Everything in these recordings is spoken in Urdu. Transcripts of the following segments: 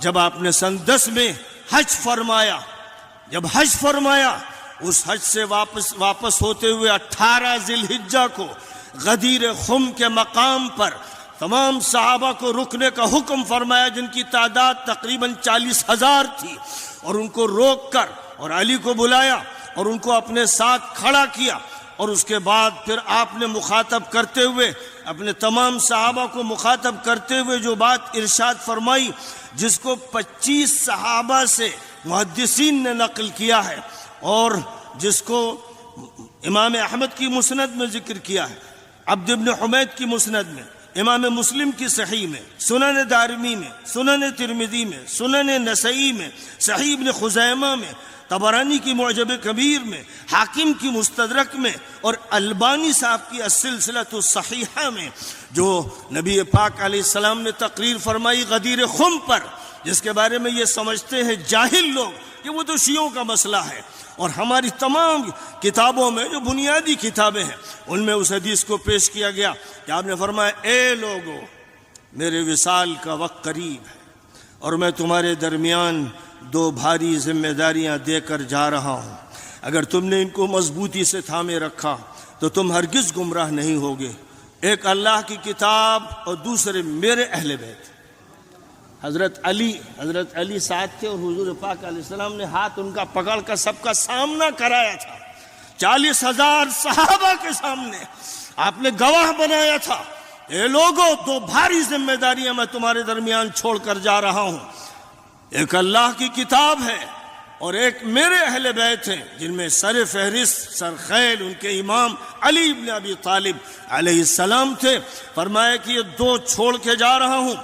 جب آپ نے سن 10 میں حج فرمایا، جب حج فرمایا اس حج سے واپس ہوتے ہوئے 18 ذی الحجہ کو غدیر خم کے مقام پر تمام صحابہ کو رکنے کا حکم فرمایا، جن کی تعداد تقریباً 40,000 تھی، اور ان کو روک کر اور علی کو بلایا اور ان کو اپنے ساتھ کھڑا کیا، اور اس کے بعد پھر آپ نے مخاطب کرتے ہوئے اپنے تمام صحابہ کو مخاطب کرتے ہوئے جو بات ارشاد فرمائی، جس کو 25 صحابہ سے محدثین نے نقل کیا ہے، اور جس کو امام احمد کی مسند میں ذکر کیا ہے، عبد بن حمید کی مسند میں، امام مسلم کی صحیح میں، سنن دارمی میں، سنن ترمذی میں، سنن نسائی میں، صحیح ابن خزیمہ میں، طبرانی کی معجم کبیر میں، حاکم کی مستدرک میں، اور البانی صاحب کی السلسلۃ الصحیحہ میں، جو نبی پاک علیہ السلام نے تقریر فرمائی غدیر خم پر، جس کے بارے میں یہ سمجھتے ہیں جاہل لوگ کہ وہ تو شیعوں کا مسئلہ ہے، اور ہماری تمام کتابوں میں جو بنیادی کتابیں ہیں ان میں اس حدیث کو پیش کیا گیا کہ آپ نے فرمایا، اے لوگو، میرے وصال کا وقت قریب ہے اور میں تمہارے درمیان 2 بھاری ذمہ داریاں دے کر جا رہا ہوں، اگر تم نے ان کو مضبوطی سے تھامے رکھا تو تم ہرگز گمراہ نہیں ہوگے، ایک اللہ کی کتاب اور دوسرے میرے اہل بیت۔ حضرت علی ساتھ تھے، اور حضور پاک علیہ السلام نے ہاتھ ان کا پکڑ کر سب کا سامنا کرایا تھا، 40,000 صحابہ کے سامنے آپ نے گواہ بنایا تھا، اے لوگو، 2 بھاری ذمہ داریاں میں تمہارے درمیان چھوڑ کر جا رہا ہوں، ایک اللہ کی کتاب ہے اور ایک میرے اہل بیت ہیں، جن میں سر فہرست سرخیل ان کے امام علی بن ابی طالب علیہ السلام تھے۔ فرمایا کہ یہ 2 چھوڑ کے جا رہا ہوں،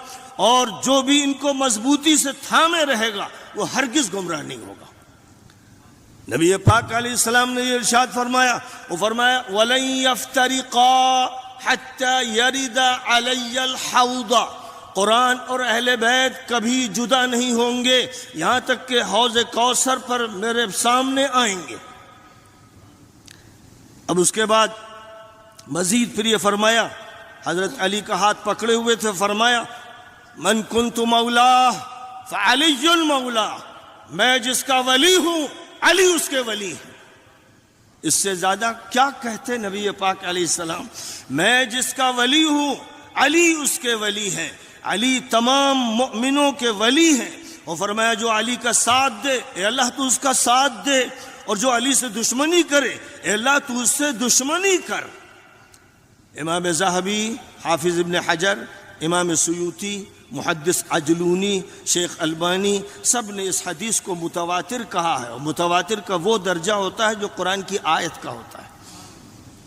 اور جو بھی ان کو مضبوطی سے تھامے رہے گا وہ ہرگز گمراہ نہیں ہوگا۔ نبی پاک علیہ السلام نے یہ ارشاد فرمایا، وہ فرمایا وَلَن يَفْتَرِقَا حَتَّى يَرِدَ عَلَيَّ الْحَوْضَ، قرآن اور اہل بیت کبھی جدا نہیں ہوں گے یہاں تک کہ حوض کوثر پر میرے سامنے آئیں گے۔ اب اس کے بعد مزید پھر یہ فرمایا، حضرت علی کا ہاتھ پکڑے ہوئے تھے، فرمایا من کنت مولا فعلی المولا، میں جس کا ولی ہوں علی اس کے ولی ہیں۔ اس سے زیادہ کیا کہتے نبی پاک علیہ السلام؟ میں جس کا ولی ہوں علی اس کے ولی ہیں، علی تمام مؤمنوں کے ولی ہیں۔ اور فرمایا جو علی کا ساتھ دے اے اللہ تو اس کا ساتھ دے، اور جو علی سے دشمنی کرے اے اللہ تو اس سے دشمنی کر۔ امام ذہبی، حافظ ابن حجر، امام سیوطی، محدث عجلونی، شیخ البانی، سب نے اس حدیث کو متواتر کہا ہے، اور متواتر کا وہ درجہ ہوتا ہے جو قرآن کی آیت کا ہوتا ہے،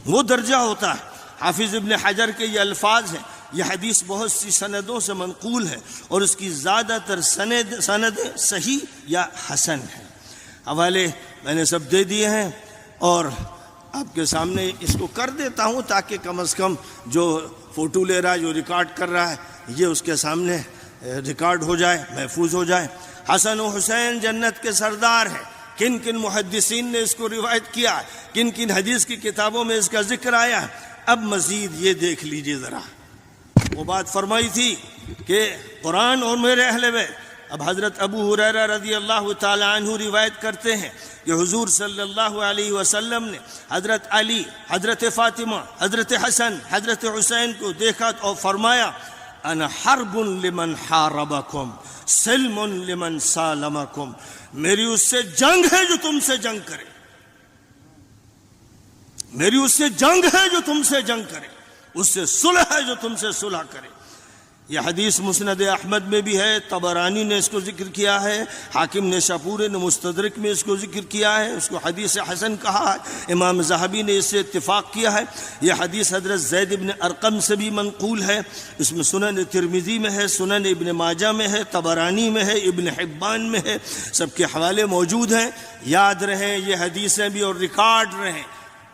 وہ درجہ ہوتا ہے۔ حافظ ابن حجر کے یہ الفاظ ہیں، یہ حدیث بہت سی سندوں سے منقول ہے، اور اس کی زیادہ تر سند صحیح یا حسن ہے۔ حوالے میں نے سب دے دیے ہیں، اور آپ کے سامنے اس کو کر دیتا ہوں تاکہ کم از کم جو فوٹو لے رہا ہے، جو ریکارڈ کر رہا ہے، یہ اس کے سامنے ریکارڈ ہو جائے، محفوظ ہو جائے۔ حسن و حسین جنت کے سردار ہیں، کن کن محدثین نے اس کو روایت کیا ہے، کن کن حدیث کی کتابوں میں اس کا ذکر آیا ہے۔ اب مزید یہ دیکھ لیجئے ذرا، وہ بات فرمائی تھی کہ قرآن اور میرے اہل بیت۔ اب حضرت ابو ہریرہ رضی اللہ تعالی عنہ روایت کرتے ہیں کہ حضور صلی اللہ علیہ وسلم نے حضرت علی، حضرت فاطمہ، حضرت حسن، حضرت حسین کو دیکھا اور فرمایا انا حرب لمن حاربکم سلم لمن سالمکم، میری اس سے جنگ ہے جو تم سے جنگ کرے، میری اس سے جنگ ہے جو تم سے جنگ کرے، اس سے صلح ہے جو تم سے صلح کرے۔ یہ حدیث مسند احمد میں بھی ہے، طبرانی نے اس کو ذکر کیا ہے، حاکم نشاپور نے مستدرک میں اس کو ذکر کیا ہے، اس کو حدیث حسن کہا ہے، امام ذہبی نے اس سے اتفاق کیا ہے۔ یہ حدیث حضرت زید بن ارقم سے بھی منقول ہے، اس میں سنن ترمذی میں ہے، سنن ابن ماجہ میں ہے، طبرانی میں ہے، ابن حبان میں ہے، سب کے حوالے موجود ہیں۔ یاد رہیں یہ حدیثیں بھی، اور ریکارڈ رہیں،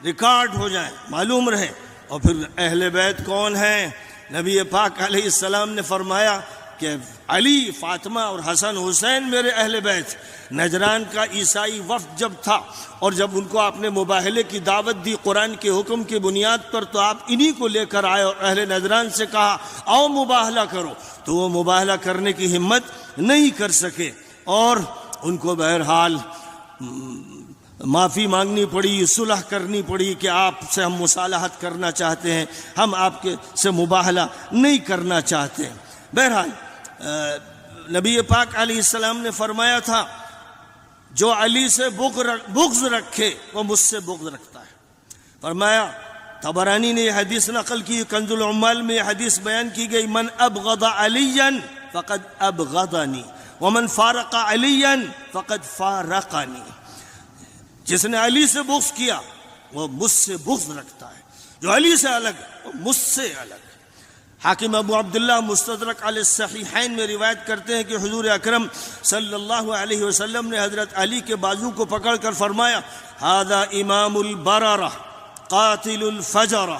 ریکارڈ ہو جائیں، معلوم رہیں۔ اور پھر اہل بیت کون ہیں؟ نبی پاک علیہ السلام نے فرمایا کہ علی، فاطمہ اور حسن حسین میرے اہل بیت۔ نجران کا عیسائی وفد جب تھا اور جب ان کو آپ نے مباہلے کی دعوت دی قرآن کے حکم کی بنیاد پر، تو آپ انہی کو لے کر آئے اور اہل نجران سے کہا آؤ مباہلہ کرو، تو وہ مباہلہ کرنے کی ہمت نہیں کر سکے اور ان کو بہرحال معافی مانگنی پڑی، صلح کرنی پڑی کہ آپ سے ہم مصالحت کرنا چاہتے ہیں، ہم آپ کے سے مباہلہ نہیں کرنا چاہتے ہیں۔ بہرحال نبی پاک علیہ السلام نے فرمایا تھا جو علی سے بغض رکھے وہ مجھ سے بغض رکھتا ہے۔ فرمایا، طبرانی نے یہ حدیث نقل کی، کنز العمال میں یہ حدیث بیان کی گئی، من ابغض علیا فقد ابغضنی ومن فارق علیا فقد فارقنی، جس نے علی سے بغض کیا وہ مجھ سے بغض رکھتا ہے، جو علی سے الگ وہ مجھ سے الگ۔ حاکم ابو عبداللہ مستدرک علی الصحیحین میں روایت کرتے ہیں کہ حضور اکرم صلی اللہ علیہ وسلم نے حضرت علی کے بازو کو پکڑ کر فرمایا، ھذا امام البررہ قاتل الفجرہ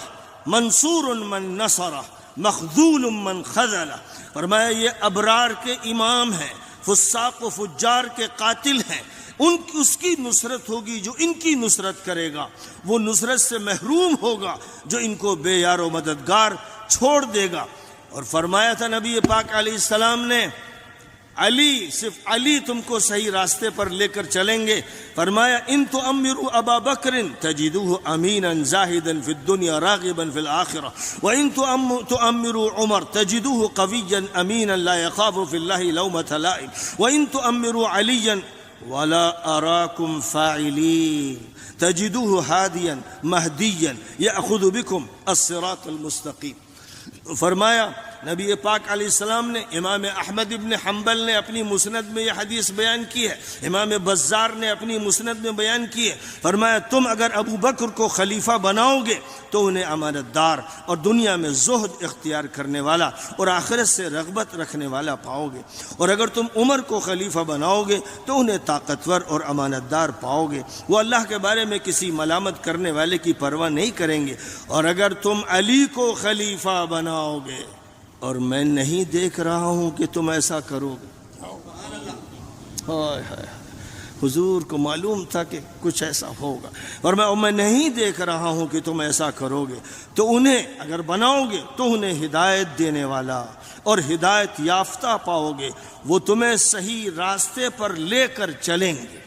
منصور من نصرہ مخذول من خذلہ۔ فرمایا یہ ابرار کے امام ہیں، فساق و فجار کے قاتل ہیں، اس کی نصرت ہوگی جو ان کی نصرت کرے گا، وہ نصرت سے محروم ہوگا جو ان کو بے یار و مددگار چھوڑ دے گا۔ اور فرمایا تھا نبی پاک علیہ السلام نے، علی، صرف علی تم کو صحیح راستے پر لے کر چلیں گے۔ فرمایا، ان تؤمروا ابا بکر تجدوه امینا زاہدا فی الدنیا راغبا فی الآخرہ وان تؤمروا عمر تجدوه قویا امینا لا يخاف فی اللہ لومة لائم وان تؤمروا علیا ولا اراکم فاعلین تجدوه ہادیا مہدیا یأخذ بکم الصراط المستقیم۔ فرمایا نبی پاک علیہ السلام نے، امام احمد ابن حنبل نے اپنی مسند میں یہ حدیث بیان کی ہے، امام بزار نے اپنی مسند میں بیان کی ہے۔ فرمایا تم اگر ابو بکر کو خلیفہ بناؤ گے تو انہیں امانت دار اور دنیا میں زہد اختیار کرنے والا اور آخرت سے رغبت رکھنے والا پاؤ گے، اور اگر تم عمر کو خلیفہ بناؤ گے تو انہیں طاقتور اور امانت دار پاؤ گے، وہ اللہ کے بارے میں کسی ملامت کرنے والے کی پرواہ نہیں کریں گے، اور اگر تم علی کو خلیفہ بناؤ گے اور میں نہیں دیکھ رہا ہوں کہ تم ایسا کرو گے۔ حضور کو معلوم تھا کہ کچھ ایسا ہوگا، اور میں نہیں دیکھ رہا ہوں کہ تم ایسا کرو گے، تو انہیں اگر بناؤ گے تو انہیں ہدایت دینے والا اور ہدایت یافتہ پاؤ گے، وہ تمہیں صحیح راستے پر لے کر چلیں گے۔